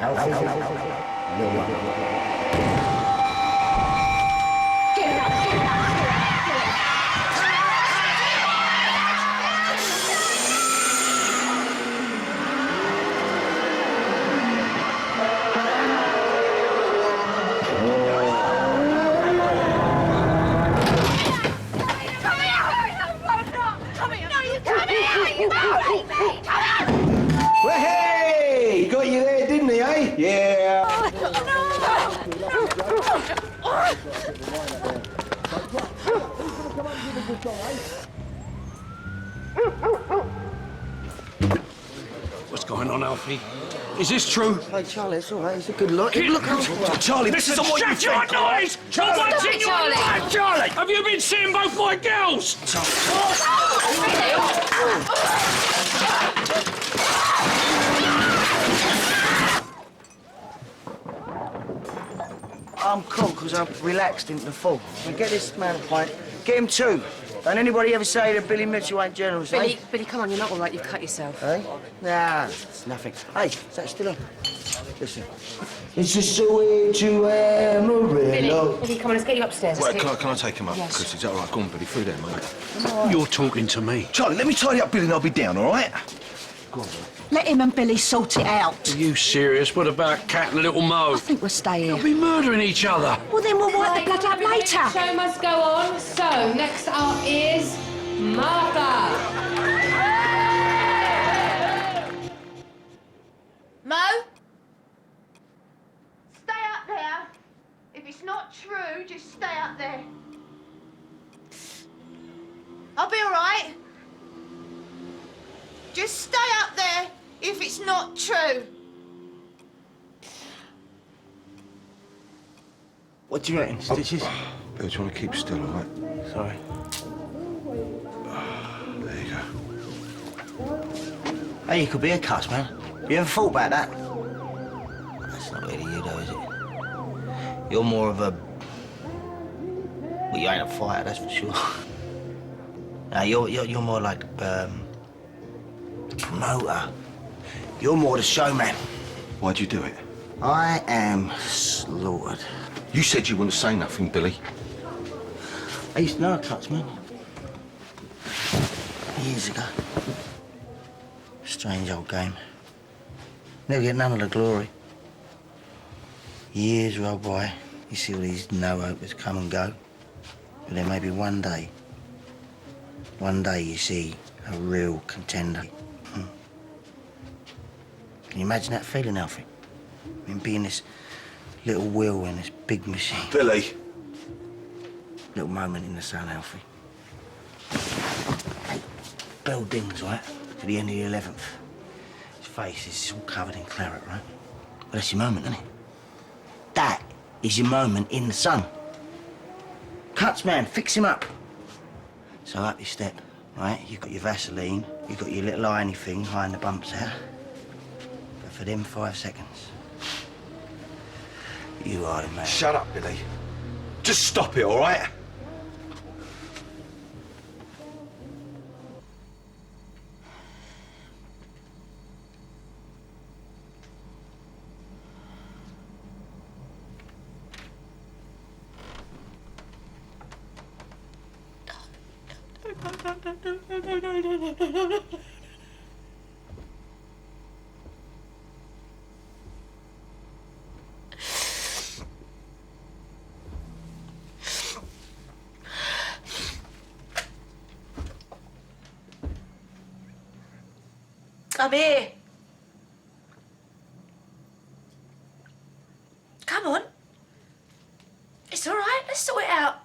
Alfie, no. Get up, get up, Well, hey! Got you there, didn't he, eh? Yeah. What's going on, Alfie? Is this true? Hey, Charlie, it's all right. It's a good look. Look, Charlie, this is what you Shut your noise! Stop it, Charlie! Charlie! Have you been seeing both my girls? I'm cool because I've relaxed into the fall. Now get this man a pint. Get him two. Don't anybody ever say that Billy Mitchell ain't generous, eh? Billy, come on, you're not all right. You've cut yourself. Eh? Nah, it's nothing. Hey, is that still on? Listen. It's just a way to Amarillo. Billy, come on, let's get you upstairs. Wait, can I take him up, Chris? Is that all right? Go on, Billy, through there, mate. You're talking to me. Charlie, let me tidy up Billy and I'll be down, all right? Go on, Let him and Billy sort it out. Are you serious? What about Cat and Little Mo? I think we'll stay here. They'll be murdering each other. Well, then we'll wipe the blood up later. The show must go on. So, next up is Martha. Mo? Stay up there. If it's not true, just stay up there. I'll be all right. Just stay up there if it's not true. What do you reckon, Stitches? Bill, do you want to keep still, all right? Sorry. There you go. Hey, you could be a cuss, man. You ever thought about that? That's not really you, though, is it? You're more of a... Well, you ain't a fighter, that's for sure. No, you're more like, the promoter. You're more the showman. Why'd you do it? I am slaughtered. You said you wouldn't say nothing, Billy. I used to know a Cutsman. Years ago. Strange old game. Never get none of the glory. Years roll by, you see all these no-hopers come and go. But there may be one day you see a real contender. Can you imagine that feeling, Alfie? I mean, being this little wheel in this big machine. Billy! Little moment in the sun, Alfie. 8 bell dings, right? To the end of the 11th. His face is all covered in claret, right? But that's your moment, isn't it? That is your moment in the sun. Cuts, man, fix him up. So up you step, right? You've got your Vaseline, you've got your little irony thing hiding the bumps out. But for them 5 seconds, you are the man. Shut up, Billy. Just stop it, all right? Come here. Come on. It's all right. Let's sort it out.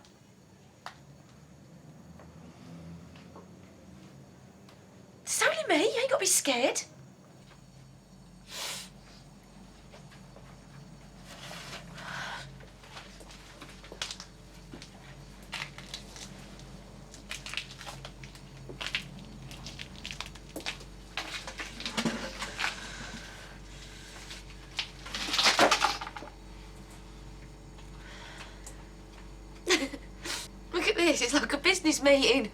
It's only me. You ain't got to be scared. Look at this. It's like a business meeting.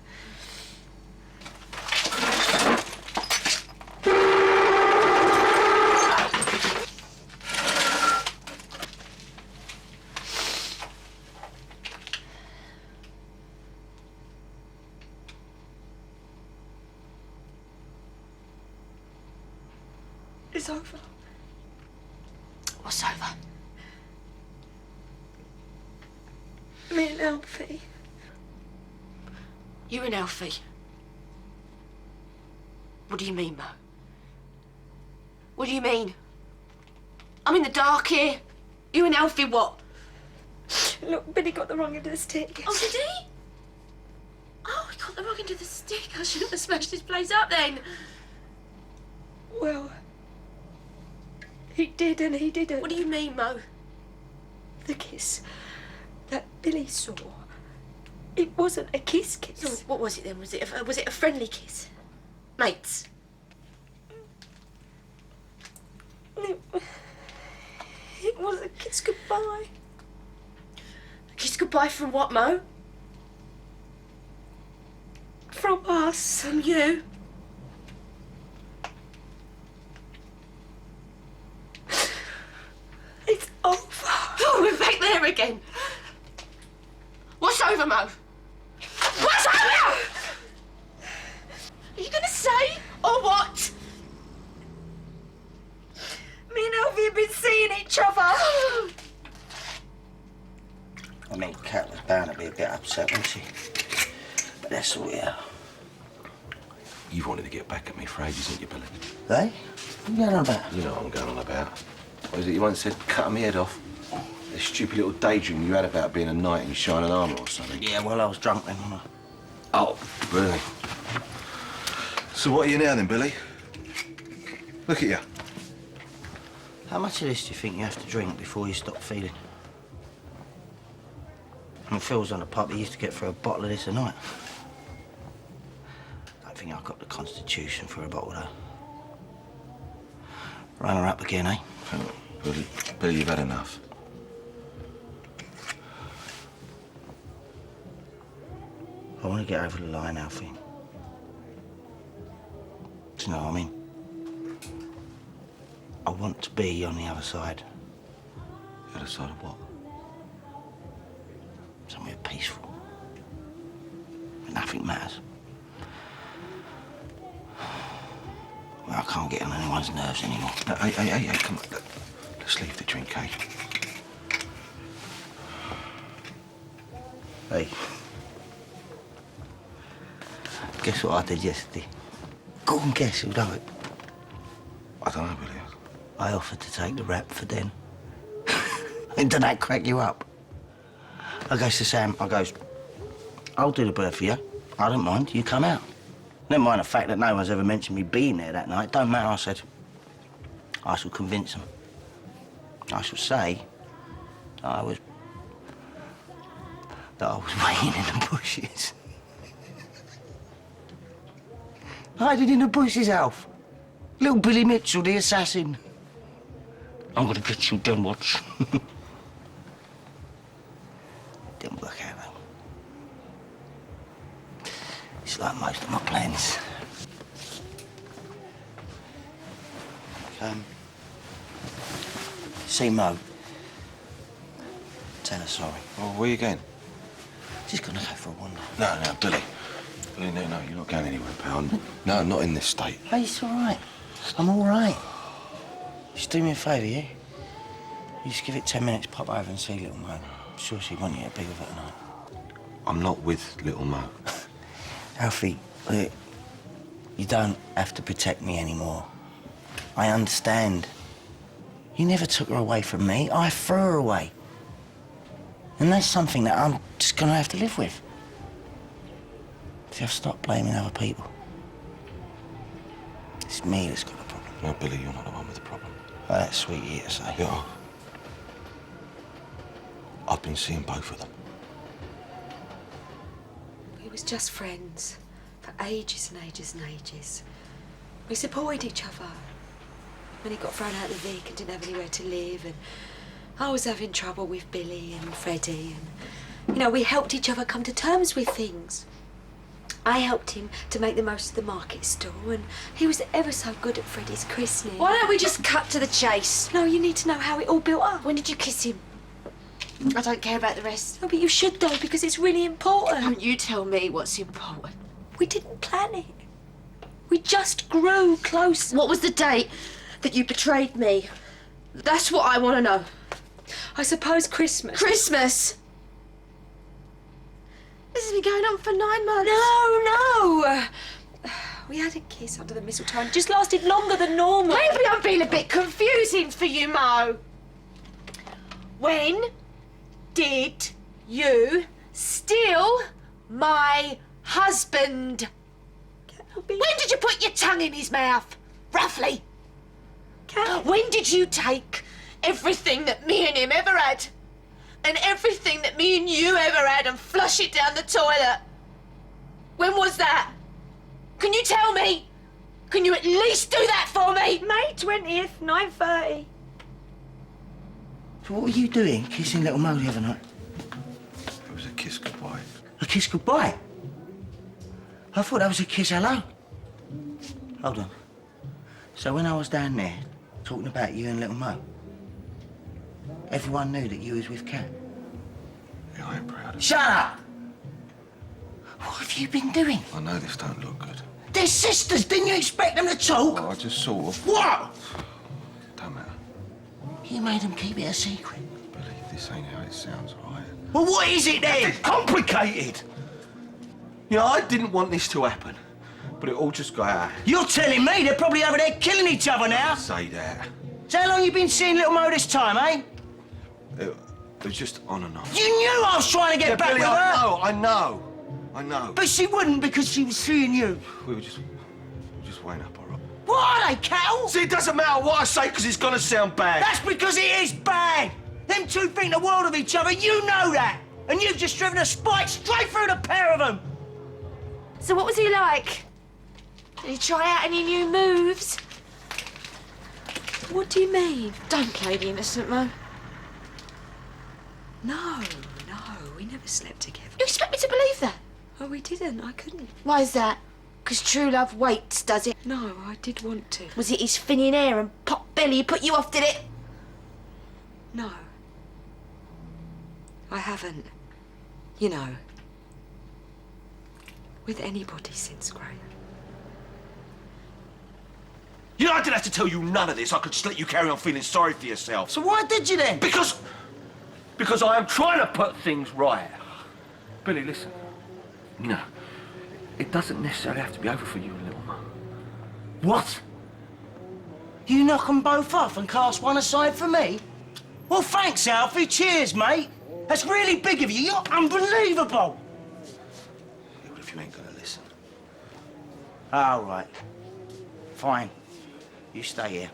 over? What's over? Me and Alfie. You and Alfie. What do you mean, Mo? What do you mean? I'm in the dark here. You and Alfie what? Look, Billy got the wrong end of the stick. Oh, did he? Oh, he got the wrong end of the stick. I shouldn't have smashed his place up then. Well, he did and he didn't. What do you mean, Mo? The kiss that Billy saw, it wasn't a kiss. So what was it then? Was it a friendly kiss? Mates? It was a kiss goodbye. A kiss goodbye from what, Mo? From us. From you? It's over. Oh, we're back there again. What's over, Mo? What's over? Are you gonna say or what? Me and Alfie have been seeing each other. I mean, Kat was bound to be a bit upset, wasn't she? But that's all, yeah. You've wanted to get back at me for ages, haven't you, Billy? Hey? What are you going on about? You know what I'm going on about. What is it you once said, cutting my head off? A stupid little daydream you had about being a knight in shining armour or something. Yeah, well, I was drunk then, wasn't I? Oh, really? So what are you now then, Billy? Look at you. How much of this do you think you have to drink before you stop feeling? When Phil's on the pub, he used to get through a bottle of this a night. I don't think I've got the constitution for a bottle, though. Run her up again, eh? Oh, Billy, you've had enough. I want to get over the line, Alfie. Do you know what I mean? I want to be on the other side. The other side of what? Somewhere peaceful. Where nothing matters. Well, I can't get on anyone's nerves anymore. No, hey, come on. Let's leave the drink, eh? Hey. Guess what I did yesterday? Go and guess who'd have it. I don't know, Billy. I offered to take the rap for Den. And did that crack you up? I goes to Sam, I'll do the bird for you. I don't mind, you come out. Never mind the fact that no one's ever mentioned me being there that night. Don't matter, I said. I shall convince them. I shall say that I was waiting in the bushes. Hiding in the bushes, Alf. Little Billy Mitchell, the assassin. I'm gonna get you, then watch. Didn't work out, though. It's like most of my plans. See Mo. Tell her sorry. Well, where are you going? Just gonna go for a wander. No, Billy. Billy, no, you're not going anywhere, pal. No, not in this state. Hey, it's all right. I'm all right. Just do me a favour, yeah? You just give it 10 minutes, pop over and see little Mo. I'm sure she'd want you to be with her tonight. I'm not with little Mo. Alfie, look, you don't have to protect me anymore. I understand. You never took her away from me. I threw her away. And that's something that I'm just gonna have to live with. See, I've stopped blaming other people. It's me that's got a problem. No, Billy, you're not the one with the problem. Oh, that's sweet of you to say. Yeah. I've been seeing both of them. We was just friends for ages and ages and ages. We supported each other. When he got thrown out of the Vic and didn't have anywhere to live, and I was having trouble with Billy and Freddie, and, you know, we helped each other come to terms with things. I helped him to make the most of the market stall, and he was ever so good at Freddie's christening. Why don't we just cut to the chase? No, you need to know how it all built up. When did you kiss him? I don't care about the rest. No, but you should though, because it's really important. Don't you tell me what's important. We didn't plan it. We just grew close. What was the date? that you betrayed me. That's what I want to know. I suppose Christmas. Christmas! This has been going on for 9 months. No. We had a kiss under the mistletoe and it just lasted longer than normal. Maybe I'm being a bit confusing for you, Mo. When did you steal my husband? When did you put your tongue in his mouth? Roughly. When did you take everything that me and him ever had and everything that me and you ever had and flush it down the toilet? When was that? Can you tell me? Can you at least do that for me? May 20th, 9:30. So what were you doing, kissing little Mo the other night? It was a kiss goodbye. A kiss goodbye? I thought that was a kiss hello. Hold on. So when I was down there, talking about you and little Mo, everyone knew that you was with Kat? Yeah, I ain't proud of it. Shut up! What have you been doing? I know this don't look good. They're sisters, didn't you expect them to talk? Well, I just sort of... What? Don't matter. You made them keep it a secret. Billy, this ain't how it sounds, all right? Well, what is it then? It's complicated! You know, I didn't want this to happen, but it all just got out. You're telling me they're probably over there killing each other now? Say that. So how long you been seeing little Mo this time, eh? It was just on and off. You knew I was trying to get back Billy, with her! I know. But she wouldn't because she was seeing you. We were just weighing up, all right? What are they, cattle? See, it doesn't matter what I say because it's gonna sound bad. That's because it is bad. Them two think the world of each other, you know that. And you've just driven a spike straight through the pair of them. So what was he like? Did he try out any new moves? What do you mean? Don't play the innocent, Mo. No, we never slept together. You expect me to believe that? Oh, we didn't. I couldn't. Why is that? Because true love waits, does it? No, I did want to. Was it his thinning hair and pot belly put you off, did it? No. I haven't. You know. With anybody since Graham. You know, I didn't have to tell you none of this. I could just let you carry on feeling sorry for yourself. So why did you then? Because I am trying to put things right. Billy, listen. You know, it doesn't necessarily have to be over for you and little Mo. What? You knock them both off and cast one aside for me? Well, thanks, Alfie. Cheers, mate. That's really big of you. You're unbelievable. Yeah, but if you ain't gonna listen. All right. Fine. You stay here.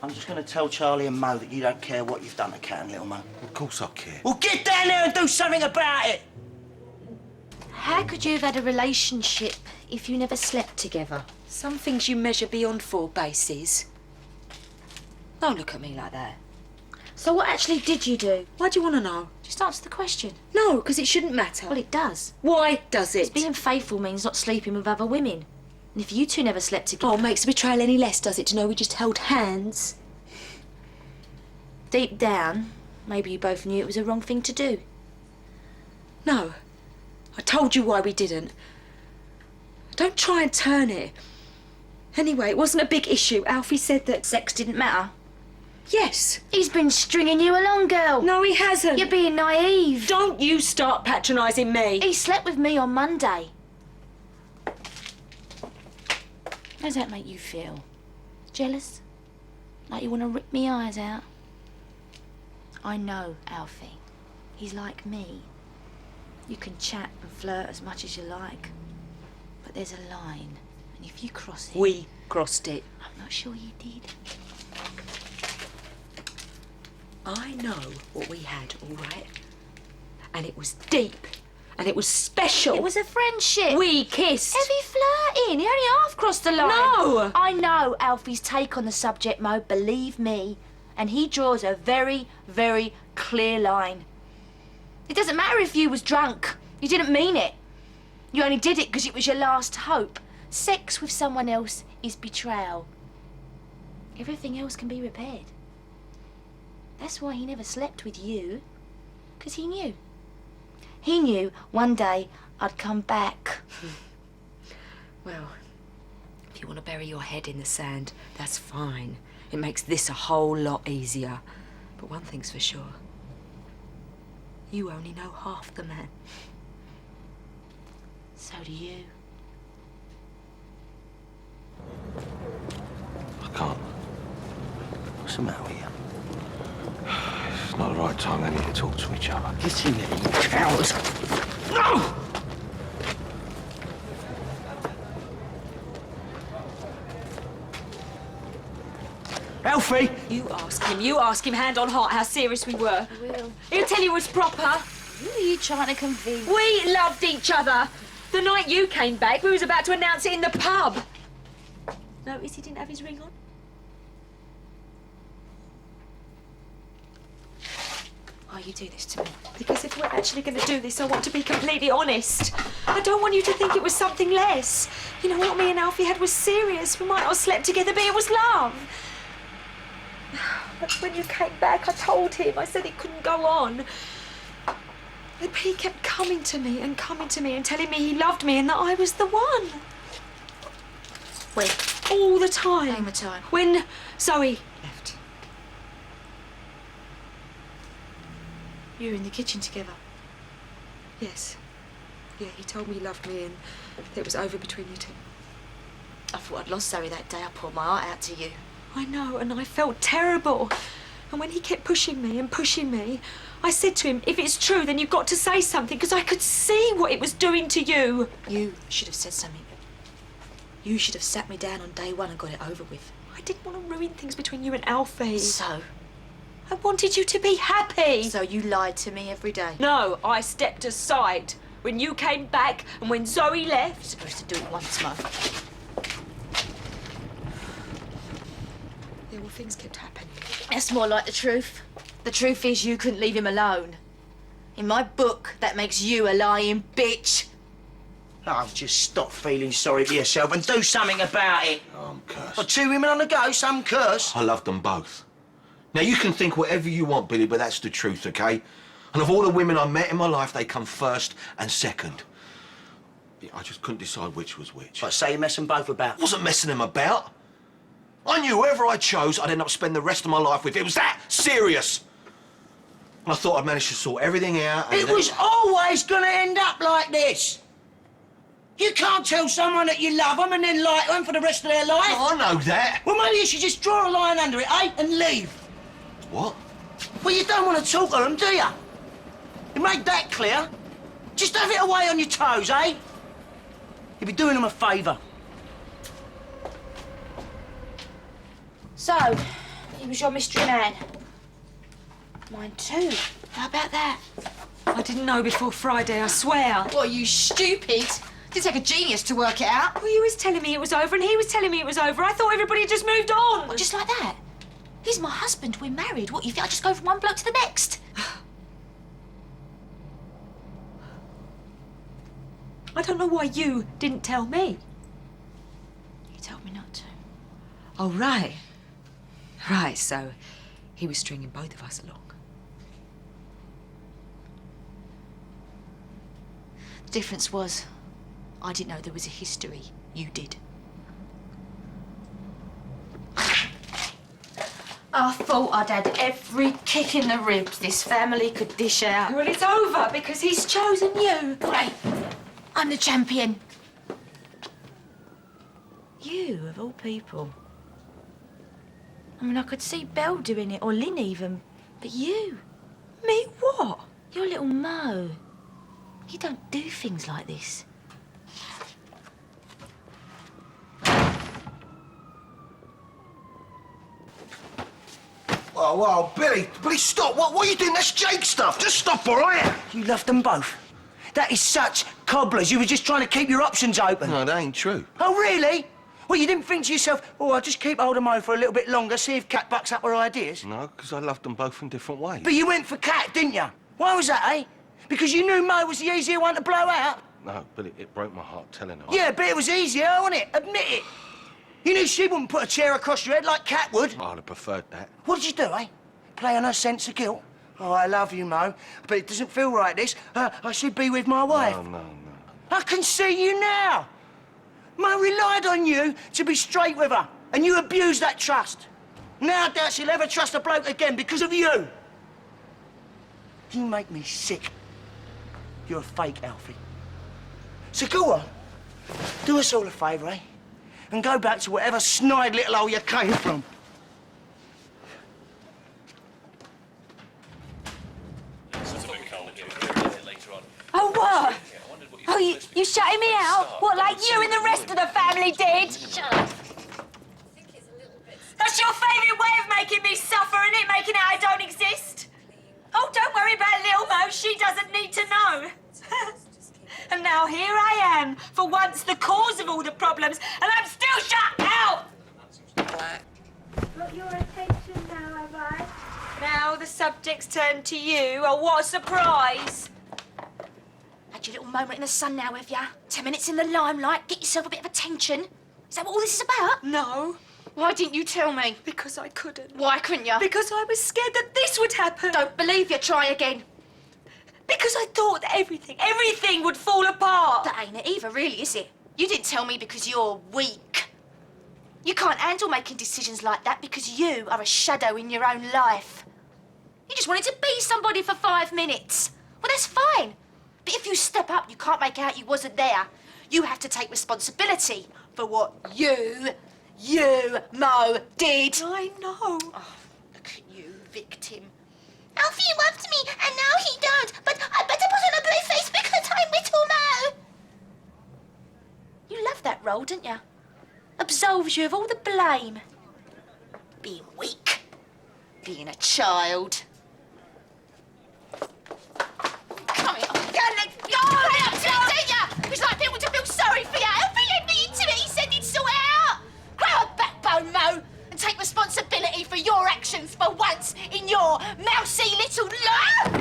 I'm just going to tell Charlie and Mo that you don't care what you've done to Kat and little Mo. Of course I care. Well, get down there and do something about it. How could you have had a relationship if you never slept together? Some things you measure beyond 4 bases. Don't look at me like that. So what actually did you do? Why do you want to know? Just answer the question. No, because it shouldn't matter. Well, it does. Why does it? Being faithful means not sleeping with other women. And if you two never slept together... Oh, makes the betrayal any less, does it, to know we just held hands? Deep down, maybe you both knew it was the wrong thing to do. No. I told you why we didn't. Don't try and turn it. Anyway, it wasn't a big issue. Alfie said that... Sex didn't matter. Yes. He's been stringing you along, girl. No, he hasn't. You're being naive. Don't you start patronising me. He slept with me on Monday. How does that make you feel? Jealous? Like you want to rip me eyes out? I know, Alfie. He's like me. You can chat and flirt as much as you like. But there's a line. And if you cross it... We crossed it. I'm not sure you did. I know what we had, all right? And it was deep. And it was special. It was a friendship. We kissed. Heavy flirting. He only half crossed the line. No! I know Alfie's take on the subject, Mo, believe me. And he draws a very, very clear line. It doesn't matter if you was drunk. You didn't mean it. You only did it because it was your last hope. Sex with someone else is betrayal. Everything else can be repaired. That's why he never slept with you. Because he knew. He knew one day I'd come back. Well, If you want to bury your head in the sand, that's fine. It makes this a whole lot easier. But one thing's for sure. You only know half the man. So do you. I can't. What's the matter with you? It's not the right time. They need to talk to each other. Get in there, you coward! No! Alfie! You ask him hand on heart how serious we were. I will. He'll tell you it was proper. Who are you trying to convince? We loved each other. The night you came back, we was about to announce it in the pub. Notice he didn't have his ring on? Why you do this to me? Because if we're actually going to do this, I want to be completely honest. I don't want you to think it was something less. You know, what me and Alfie had was serious. We might not have slept together, but it was love. But when you came back, I told him. I said it couldn't go on. But he kept coming to me and telling me he loved me and that I was the one. When? All the time. Name the time. When Zoe left. You were in the kitchen together. Yes. Yeah, he told me he loved me and that it was over between you two. I thought I'd lost Zoe that day. I poured my heart out to you. I know, and I felt terrible. And when he kept pushing me, I said to him, if it's true, then you've got to say something, because I could see what it was doing to you. You should have said something. You should have sat me down on day one and got it over with. I didn't want to ruin things between you and Alfie. So? I wanted you to be happy. So you lied to me every day? No, I stepped aside when you came back and when Zoe left. You're supposed to do it once, Mo. Yeah, well, things kept happening. That's more like the truth. The truth is you couldn't leave him alone. In my book, that makes you a lying bitch. Oh, just stop feeling sorry for yourself and do something about it. Oh, I'm cursed. Well, 2 women on the go, some curse. I love them both. Now, you can think whatever you want, Billy, but that's the truth, OK? And of all the women I met in my life, they come first and second. Yeah, I just couldn't decide which was which. But say you mess them both about. I wasn't messing them about. I knew whoever I chose, I'd end up spending the rest of my life with. It was that serious. And I thought I'd managed to sort everything out. And It was always going to end up like this. You can't tell someone that you love them and then like them for the rest of their life. Oh, I know that. Well, maybe you should just draw a line under it, eh, and leave. What? Well, you don't want to talk to them, do you? You make that clear. Just have it away on your toes, eh? You'd be doing them a favour. So, he was your mystery man. Mine too. How about that? I didn't know before Friday, I swear. What, you stupid? Did take a genius to work it out. Well, you was telling me it was over and he was telling me it was over. I thought everybody had just moved on. What, just like that? He's my husband. We're married. What, you think I just go from one bloke to the next? I don't know why you didn't tell me. He told me not to. Oh, right. Right, so he was stringing both of us along. The difference was, I didn't know there was a history. You did. I thought I'd had every kick in the ribs this family could dish out. Well, it's over because he's chosen you. Great. I'm the champion. You, of all people. I mean, I could see Belle doing it, or Lynn even. But you, Me what? you're little Mo. You don't do things like this. Whoa, Billy, stop. What are you doing? That's Jake stuff. Just stop, all right? You loved them both. That is such cobblers. You were just trying to keep your options open. No, that ain't true. Oh, really? Well, you didn't think to yourself, oh, I'll just keep hold of Mo for a little bit longer, see if Kat bucks up her ideas? No, because I loved them both in different ways. But you went for Kat, didn't you? Why was that, eh? Because you knew Mo was the easier one to blow out? No, Billy, it broke my heart telling her. Yeah, but it was easier, wasn't it? Admit it. You knew she wouldn't put a chair across your head like Kat would. I'd have preferred that. What did you do, eh? Play on her sense of guilt? Oh, I love you, Mo, but it doesn't feel right, this. I should be with my wife. No. I can see you now. Mo relied on you to be straight with her, and you abused that trust. Now I doubt she'll ever trust a bloke again because of you. You make me sick. You're a fake, Alfie. So go on, do us all a favour, eh? And go back to whatever snide little hole you came from. Oh, what? Oh, you shutting me out? What, like you and the rest of the family did? Shut up. That's your favourite way of making me suffer, isn't it? Making out I don't exist? Oh, don't worry about Lil Mo. She doesn't need to know. And now here I am, for once the cause of all the problems, and I'm still shut out! Got your attention now, have I? Now the subject's turned to you. Oh, what a surprise! Had your little moment in the sun now, have ya? 10 minutes in the limelight, get yourself a bit of attention. Is that what all this is about? No, Why didn't you tell me? because I couldn't. Why couldn't you? Because I was scared that this would happen. Don't believe you, try again. Because I thought that everything would fall apart. That ain't it either, really, is it? You didn't tell me because you're weak. You can't handle making decisions like that because you are a shadow in your own life. You just wanted to be somebody for 5 minutes. Well, that's fine. But if you step up, you can't make out you wasn't there. You have to take responsibility for what you, Mo, did. I know. Oh, look at you, victim. Alfie loved me, and now he don't. But I better put on a brave face because I'm little Mo. You love that role, didn't you? Absolves you of all the blame. Being weak. Being a child. Come here. Let go! Didn't you? It's like people to feel sorry for you. Alfie let me into it. He said he'd sort it out. Grow a backbone, Mo, and take responsibility for your actions for once in your mousy little life.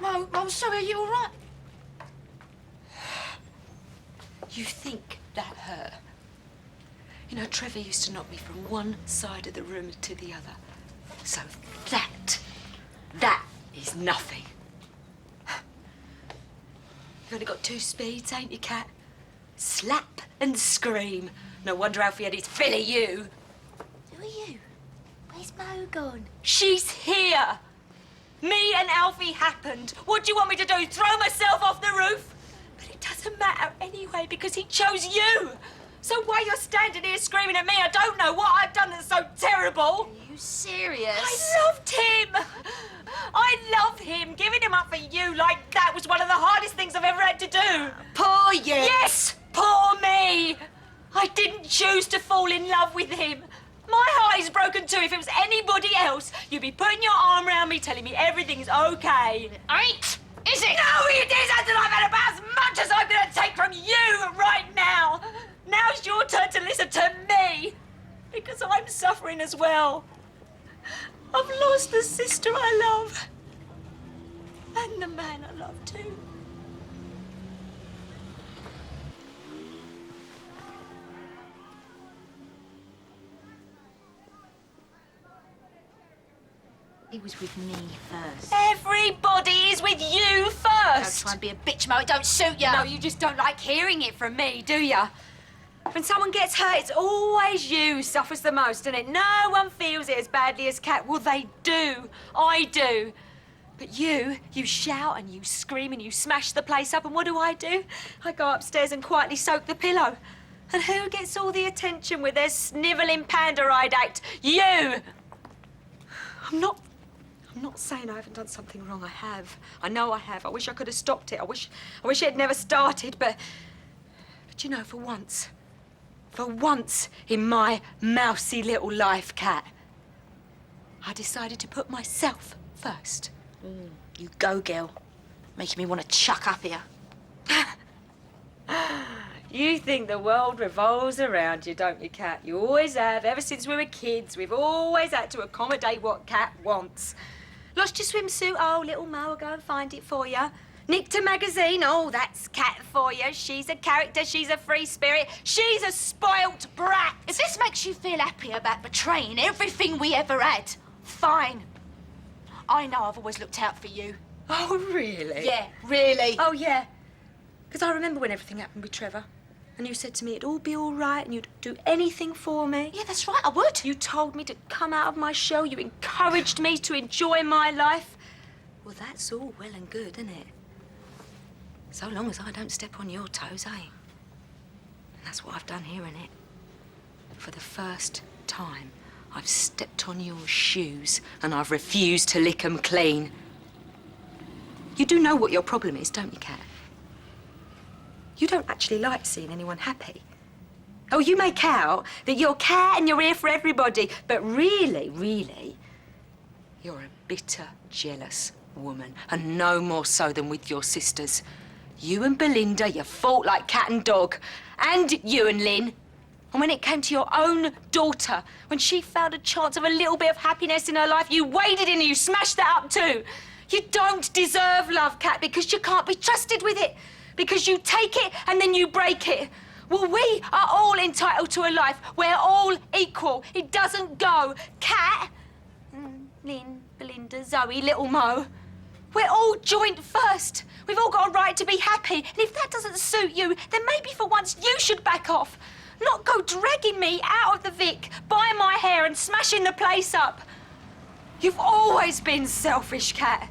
Mo, I'm sorry. Are you all right? You think that hurt? You know, Trevor used to knock me from one side of the room to the other. So that is nothing. You've only got 2 speeds, ain't you, Cat? Slap and scream. No wonder Alfie had his fill of you. Who are you? Where's Mo gone? She's here. Me and Alfie happened. What do you want me to do? Throw myself off the roof? But it doesn't matter anyway because he chose you. So why you're standing here screaming at me, I don't know what I've done that's so terrible. Are you serious? I loved him. I love him. Giving him up for you like that was one of the hardest things I've ever had to do. Poor you. Yes, poor me. I didn't choose to fall in love with him. My heart is broken too. If it was anybody else, you'd be putting your arm around me, telling me everything's okay. Ain't, is it? No, it isn't, and I've had about as much as I'm going to take from you right now. Now's your turn to listen to me, because I'm suffering as well. I've lost the sister I love, and the man I love too. He was with me first. Everybody is with you Don't first. try and be a bitch, Mo. It don't suit you. No, you just don't like hearing it from me, do ya? When someone gets hurt, it's always you who suffers the most, isn't it? No one feels it as badly as Cat. Well, they do. I do. But you shout and you scream and you smash the place up, and what do? I go upstairs and quietly soak the pillow. And who gets all the attention with their snivelling panda-eyed act? You! I'm not saying I haven't done something wrong. I have. I know I have. I wish I could have stopped it. I wish it had never started, but you know, for once in my mousy little life, Cat, I decided to put myself first. You go, girl. Making me want to chuck up here. You think the world revolves around you, don't you, Cat? You always have. Ever since we were kids, we've always had to accommodate what Cat wants. Lost your swimsuit? Oh, little Mo will go and find it for you. Nicked a magazine? Oh, that's Cat for you. She's a character, she's a free spirit, she's a spoilt brat. If this makes you feel happy about betraying everything we ever had, fine. I know I've always looked out for you. Oh, really? Yeah, really. Oh, yeah. Because I remember when everything happened with Trevor. And you said to me it'd all be all right and you'd do anything for me. Yeah, that's right, I would. You told me to come out of my shell. You encouraged me to enjoy my life. Well, that's all well and good, isn't it? So long as I don't step on your toes, eh? And that's what I've done here, innit? For the first time, I've stepped on your shoes and I've refused to lick 'em clean. You do know what your problem is, don't you, Kat? You don't actually like seeing anyone happy. Oh, you make out that you're Kat and you're here for everybody, but really, you're a bitter, jealous woman, and no more so than with your sisters. You and Belinda, you fought like cat and dog, and you and Lynn. And when it came to your own daughter, when she found a chance of a little bit of happiness in her life, you waded in and you smashed that up too. You don't deserve love, Kat, because you can't be trusted with it. Because you take it and then you break it. Well, we are all entitled to a life. We're all equal. It doesn't go. Kat, Lynn, Belinda, Zoe, little Mo. We're all joint first. We've all got a right to be happy. And if that doesn't suit you, then maybe for once you should back off. Not go dragging me out of the Vic by my hair and smashing the place up. You've always been selfish, Kat.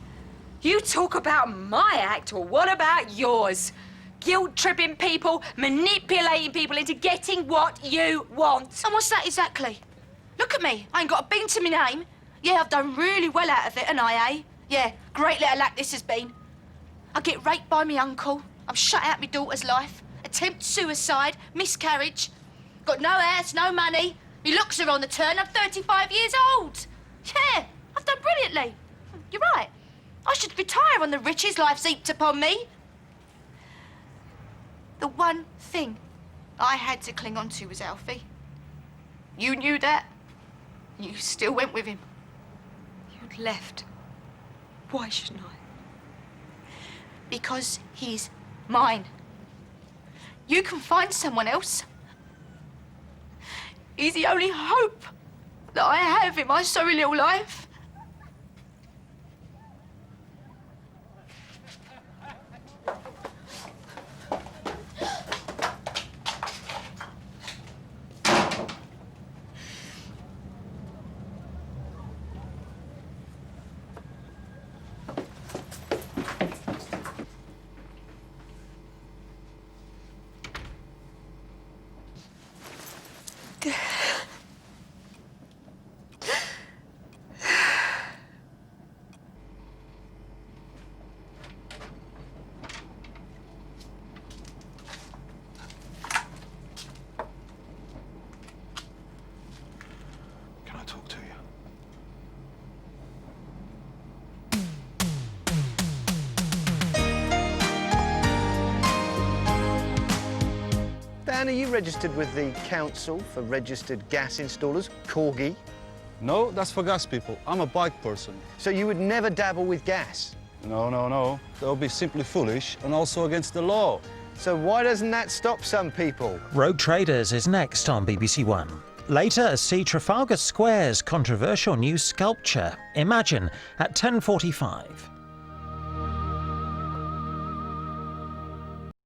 You talk about my act, or what about yours? Guilt-tripping people, manipulating people into getting what you want. And what's that exactly? Look at me. I ain't got a bean to my name. Yeah, I've done really well out of it, and eh? Yeah, great little act this has been. I get raped by my uncle. I'm shut out my daughter's life. Attempt suicide, miscarriage. Got no house, no money. My looks are on the turn. I'm 35 years old. Yeah, I've done brilliantly. You're right. I should retire on the riches life's heaped upon me. The one thing I had to cling on to was Alfie. You knew that. You still went with him. You'd left. Why shouldn't I? Because he's mine. You can find someone else. He's the only hope that I have in my sorry little life. Can I talk to you? Dan, are you registered with the Council for Registered Gas Installers, Corgi? No, that's for gas people. I'm a bike person. So you would never dabble with gas? No. That would be simply foolish and also against the law. So why doesn't that stop some people? Rogue Traders is next on BBC One. Later, see Trafalgar Square's controversial new sculpture, Imagine, at 10:45.